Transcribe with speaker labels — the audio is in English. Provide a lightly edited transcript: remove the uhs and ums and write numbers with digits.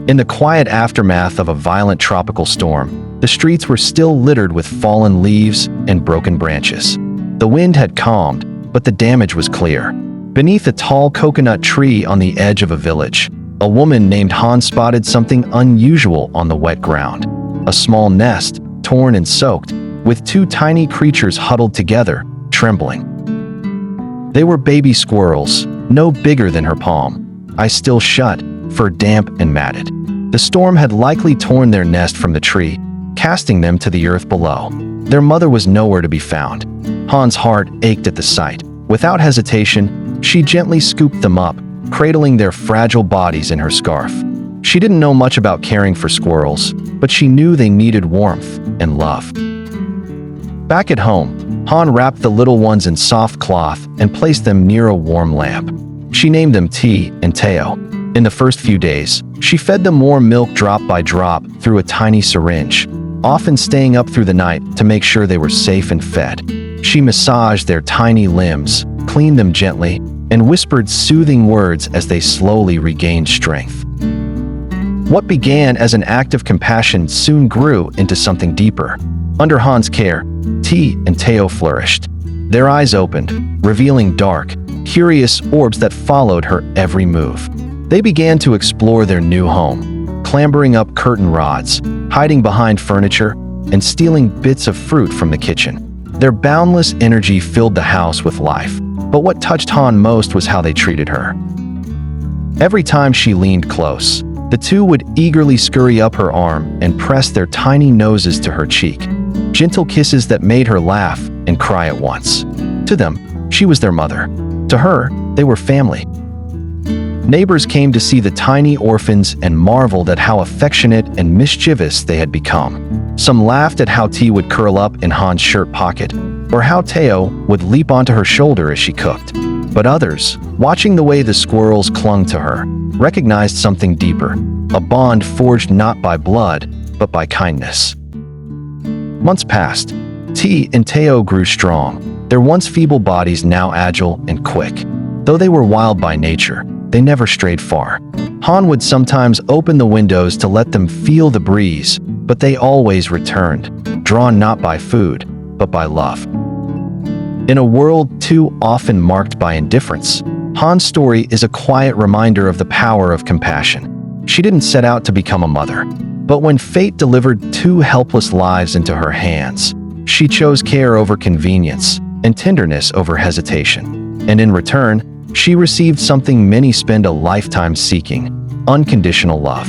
Speaker 1: In the quiet aftermath of a violent tropical storm, the streets were still littered with fallen leaves and broken branches. The wind had calmed, but the damage was clear. Beneath a tall coconut tree on the edge of a village, a woman named Hanh spotted something unusual on the wet ground. A small nest, torn and soaked, with two tiny creatures huddled together, trembling. They were baby squirrels, no bigger than her palm, eyes still shut, fur damp and matted. The storm had likely torn their nest from the tree, casting them to the earth below. Their mother was nowhere to be found. Han's heart ached at the sight. Without hesitation, she gently scooped them up, cradling their fragile bodies in her scarf. She didn't know much about caring for squirrels, but she knew they needed warmth and love. Back at home, Han wrapped the little ones in soft cloth and placed them near a warm lamp. She named them T and Teo. In the first few days, she fed them warm milk drop by drop through a tiny syringe, often staying up through the night to make sure they were safe and fed. She massaged their tiny limbs, cleaned them gently, and whispered soothing words as they slowly regained strength. What began as an act of compassion soon grew into something deeper. Under Han's care, T and Teo flourished. Their eyes opened, revealing dark, curious orbs that followed her every move. They began to explore their new home, clambering up curtain rods, hiding behind furniture, and stealing bits of fruit from the kitchen. Their boundless energy filled the house with life, but what touched Han most was how they treated her. Every time she leaned close, the two would eagerly scurry up her arm and press their tiny noses to her cheek, gentle kisses that made her laugh and cry at once. To them, she was their mother. To her, they were family. Neighbors came to see the tiny orphans and marveled at how affectionate and mischievous they had become. Some laughed at how T would curl up in Han's shirt pocket, or how Teo would leap onto her shoulder as she cooked. But others, watching the way the squirrels clung to her, recognized something deeper, a bond forged not by blood, but by kindness. Months passed. T and Teo grew strong, their once feeble bodies now agile and quick. Though they were wild by nature, they never strayed far. Han would sometimes open the windows to let them feel the breeze, but they always returned, drawn not by food, but by love. In a world too often marked by indifference, Han's story is a quiet reminder of the power of compassion. She didn't set out to become a mother, but when fate delivered two helpless lives into her hands, she chose care over convenience and tenderness over hesitation. And in return, she received something many spend a lifetime seeking: unconditional love.